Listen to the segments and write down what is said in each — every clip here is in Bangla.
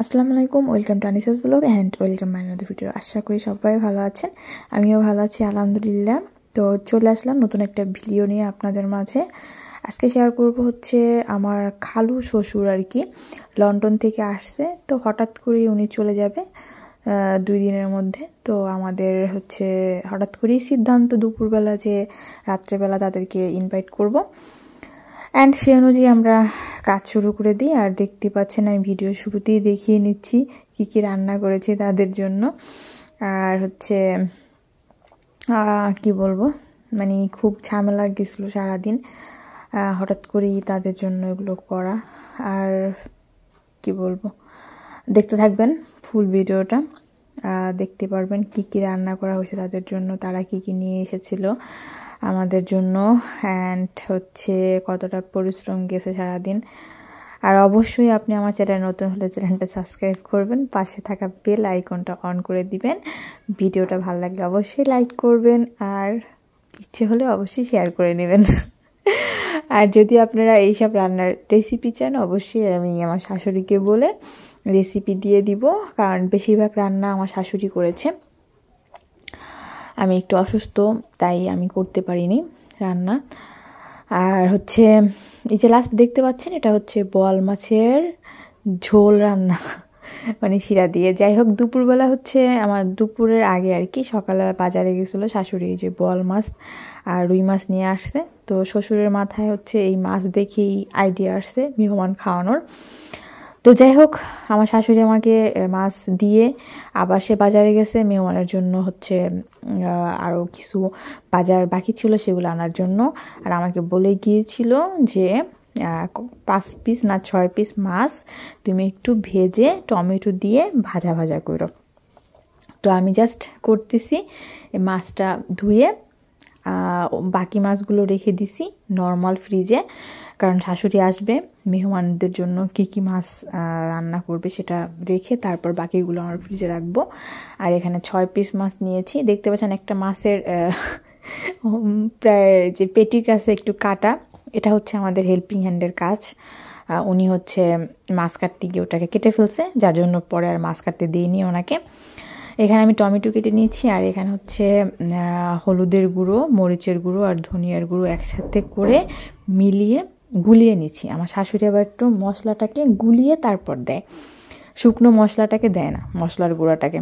আসসালামু আলাইকুম, welcome to Anisa's blog and welcome my another video. আশা করি সবাই ভালো আছেন, আমিও ভালো আছি আলহামদুলিল্লাহ। তো চলে আসলাম নতুন একটা ভিডিও নিয়ে আপনাদের মাঝে। আজকে শেয়ার করব হচ্ছে আমার খালু শ্বশুর আর কি লন্ডন থেকে আসছে। তো হঠাৎ করে উনি চলে যাবে 2 দিনের মধ্যে। তো আমাদের হচ্ছে হঠাৎ করেই সিদ্ধান্ত দুপুরবেলা যে রাত্রেবেলা তাদেরকে ইনভাইট করব। অ্যান্ড সে অনুযায়ী আমরা কাজ শুরু করে দিই। আর দেখতে পাচ্ছেন আমি ভিডিও শুরুতেই দেখিয়ে নিচ্ছি কী কী রান্না করেছি তাদের জন্য। আর হচ্ছে কি বলবো, মানে খুব ঝামেলা গেছিলো সারাদিন হঠাৎ করেই তাদের জন্য এগুলো করা। আর কি বলবো, দেখতে থাকবেন ফুল ভিডিওটা, দেখতে পারবেন কি কি রান্না করা হয়েছে তাদের জন্য, তারা কি কি নিয়ে এসেছিল আমাদের জন্য, অ্যান্ড হচ্ছে কতটা পরিশ্রম গেছে সারাদিন। আর অবশ্যই আপনি আমার চ্যানেল নতুন হলে চ্যানেলটা সাবস্ক্রাইব করবেন, পাশে থাকা বেল আইকনটা অন করে দিবেন। ভিডিওটা ভালো লাগলে অবশ্যই লাইক করবেন, আর ইচ্ছে হলে অবশ্যই শেয়ার করে নেবেন। আর যদি আপনারা এইসব রান্নার রেসিপি চান, অবশ্যই আমি আমার শাশুড়িকে বলে রেসিপি দিয়ে দিব, কারণ বেশিরভাগ রান্না আমার শাশুড়ি করেছে। আমি একটু অসুস্থ, তাই আমি করতে পারিনি রান্না। আর হচ্ছে এই যে লাস্ট দেখতে পাচ্ছেন, এটা হচ্ছে বোয়াল মাছের ঝোল রান্না, মানে শিরা দিয়ে। যাই হোক, দুপুরবেলা হচ্ছে আমার দুপুরের আগে আর কি সকালে বাজারে গেছিলো শাশুড়ি, যে বোয়াল মাছ আর রুই মাছ নিয়ে আসছে। তো শ্বশুরের মাথায় হচ্ছে এই মাছ দেখেই আইডিয়া আসছে মেহমান খাওয়ানোর। তো যাই হোক, আমার শাশুড়ি আমাকে মাছ দিয়ে আবার সে বাজারে গেছে মেহমানের জন্য হচ্ছে আরও কিছু বাজার বাকি ছিল সেগুলো আনার জন্য। আর আমাকে বলে গিয়েছিল যে 5 পিস না 6 পিস মাছ তুমি একটু ভেজে টমেটো দিয়ে ভাজা ভাজা করো। তো আমি জাস্ট করতেছি, মাছটা ধুয়ে বাকি মাছগুলো রেখে দিছি নর্মাল ফ্রিজে, কারণ শাশুড়ি আসবে মেহমানদের জন্য কী কী মাছ রান্না করবে সেটা রেখে তারপর বাকিগুলো আমার ফ্রিজে রাখবো। আর এখানে 6 পিস মাছ নিয়েছি। দেখতে পাচ্ছেন একটা মাছের প্রায় যে পেটির কাছে একটু কাটা, এটা হচ্ছে আমাদের হেল্পিং হ্যান্ডের কাজ। উনি হচ্ছে মাছ কাটতে গিয়ে ওটাকে কেটে ফেলছে, যার জন্য পরে আর মাছ কাটতে দিইনি ওনাকে। এখানে আমি টমেটো কেটে নিয়েছি, আর এখানে হচ্ছে হলুদের গুঁড়ো, মরিচের গুঁড়ো আর ধনিয়ার গুঁড়ো একসাথে করে মিলিয়ে গুলিয়ে নিচ্ছি। আমার শাশুড়ি আবার একটু মশলাটাকে গুলিয়ে তারপর দেয়, শুকনো মশলাটাকে দেয় না, মশলার গুঁড়াটাকে।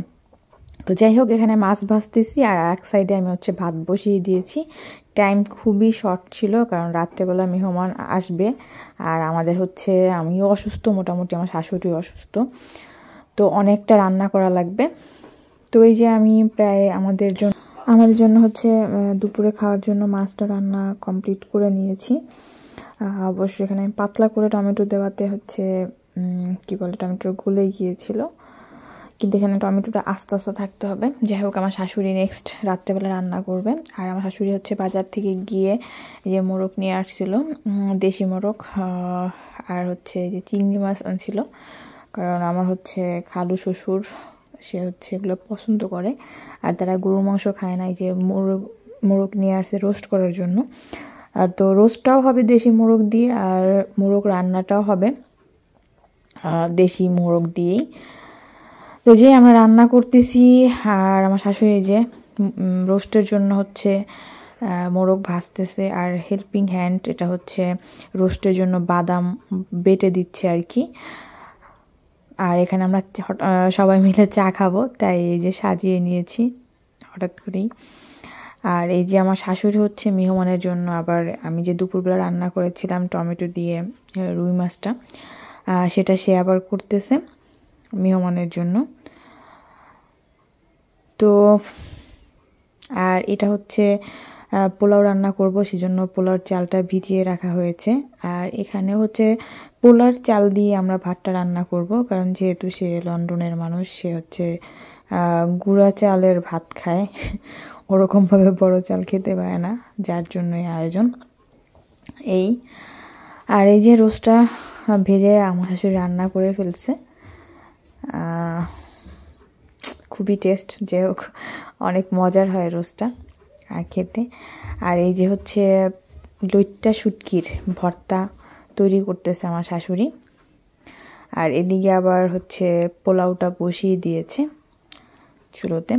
তো যাই হোক, এখানে মাছ ভাজতেছি আর এক সাইডে আমি হচ্ছে ভাত বসিয়ে দিয়েছি। টাইম খুবই শর্ট ছিল, কারণ রাত্রেবেলা মেহমান আসবে। আর আমাদের হচ্ছে আমিও অসুস্থ, মোটামুটি আমার শাশুড়িও অসুস্থ, তো অনেকটা রান্না করা লাগবে। তো এই যে আমি প্রায় আমাদের জন্য হচ্ছে দুপুরে খাওয়ার জন্য মাছটা রান্না কমপ্লিট করে নিয়েছি। অবশ্যই এখানে আমি পাতলা করে টমেটো দেওয়াতে হচ্ছে কি বলে, টমেটো গলে গিয়েছিল, কিন্তু এখানে টমেটোটা আস্তে আস্তে থাকতে হবে। যাই হোক, আমার শাশুড়ি নেক্সট রাত্রেবেলা রান্না করবে। আর আমার শাশুড়ি হচ্ছে বাজার থেকে গিয়ে এই যে মোরগ নিয়ে আসছিল, দেশি মোরগ, আর হচ্ছে যে চিংড়ি মাছ আনছিল, কারণ আমার হচ্ছে খালু শ্বশুর সে হচ্ছে এগুলো পছন্দ করে, আর তারা গরুর মাংস খায় না। এই যে মোরগ নিয়ে আসছে রোস্ট করার জন্য। তো রোস্টটাও হবে দেশি মোরগ দিয়ে, আর মোরগ রান্নাটাও হবে দেশি মোরগ দিয়েই। তো যে আমরা রান্না করতেছি, আর আমার শাশুড়ি যে রোস্টের জন্য হচ্ছে মোরগ ভাজতেছে, আর হেল্পিং হ্যান্ড এটা হচ্ছে রোস্টের জন্য বাদাম বেটে দিচ্ছে আর কি। আর এখানে আমরা সবাই মিলে চা খাবো, তাই এই যে সাজিয়ে নিয়েছি হঠাৎ করেই। আর এই যে আমার শাশুড়ি হচ্ছে মেহমানের জন্য আবার আমি যে দুপুরবেলা রান্না করেছিলাম টমেটো দিয়ে রুই মাছটা, সেটা সে আবার করতেছে মেহমানের জন্য। তো আর এটা হচ্ছে পোলাও রান্না করব, সেজন্য পোলাওর চালটা ভিজিয়ে রাখা হয়েছে। আর এখানে হচ্ছে পোলার চাল দিয়ে আমরা ভাতটা রান্না করব, কারণ যেহেতু সে লন্ডনের মানুষ, সে হচ্ছে গুঁড়া চালের ভাত খায়, ওরকমভাবে বড় চাল খেতে পারে না, যার জন্যই আয়োজন এই। আর এই যে রোস্টটা ভেজে আমার শাশুড়ি রান্না করে ফেলছে, খুবই টেস্ট। যাই হোক, অনেক মজার হয় রোস্টটা খেতে। আর এই যে হচ্ছে লইট্টা শুটকির ভর্তা তৈরি করতেছে আমার শাশুড়ি। আর এদিকে আবার হচ্ছে পোলাওটা বসিয়ে দিয়েছে চুলোতে,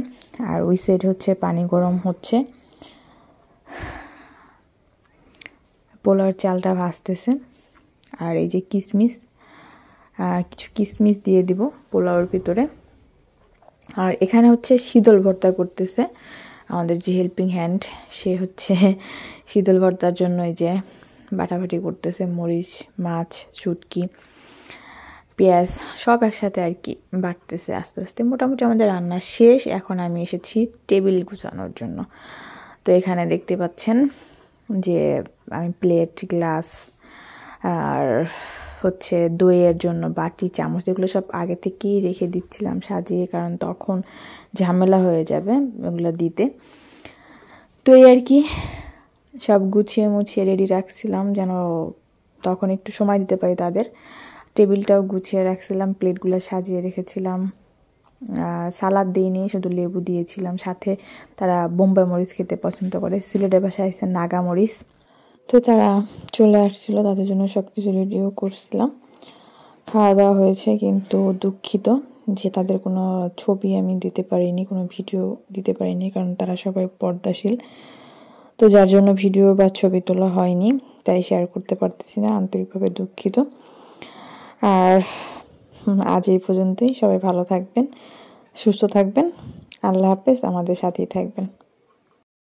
আর ওই সাইড হচ্ছে পানি গরম হচ্ছে, পোলাওর চালটা ভাজতেছে। আর এই যে কিশমিশ, কিছু কিশমিশ দিয়ে দিব পোলাওর ভিতরে। আর এখানে হচ্ছে শীতল ভর্তা করতেছে আমাদের যে হেল্পিং হ্যান্ড, সে হচ্ছে শীতল ভর্তার জন্য এই যে বাটাবাটি করতেছে, মরিচ, মাছ, শুটকি, পেঁয়াজ সব একসাথে আর কি বাটতেছে আস্তে আস্তে। মোটামুটি আমাদের রান্না শেষ, এখন আমি এসেছি টেবিল গুছানোর জন্য। তো এখানে দেখতে পাচ্ছেন যে আমি প্লেট, গ্লাস আর হচ্ছে দইয়ের জন্য বাটি, চামচ, এগুলো সব আগে থেকেই রেখে দিচ্ছিলাম সাজিয়ে, কারণ তখন ঝামেলা হয়ে যাবে এগুলো দিতে। তো এই আর কি সব গুছিয়ে মুছিয়ে রেডি রাখছিলাম যেন তখন একটু সময় দিতে পারি তাদের। টেবিলটাও গুছিয়ে রাখছিলাম, প্লেটগুলো সাজিয়ে রেখেছিলাম। সালাদ দিইনি, শুধু লেবু দিয়েছিলাম, সাথে তারা বোম্বাই মরিচ খেতে পছন্দ করে, সিলেটের ভাষায় আছে নাগা মরিচ। তো তারা চলে আসছিল, তাদের জন্য সব কিছু রেডিও করছিলাম। খাওয়া দাওয়া হয়েছে, কিন্তু দুঃখিত যে তাদের কোনো ছবি আমি দিতে পারিনি, কোনো ভিডিও দিতে পারিনি, কারণ তারা সবাই পর্দাশীল। তো যার জন্য ভিডিও বা ছবি তোলা হয়নি, তাই শেয়ার করতে পারতেছি না, আন্তরিকভাবে দুঃখিত। আর আজ এই পর্যন্তই, সবাই ভালো থাকবেন, সুস্থ থাকবেন, আল্লাহ হাফেজ, আমাদের সাথেই থাকবেন।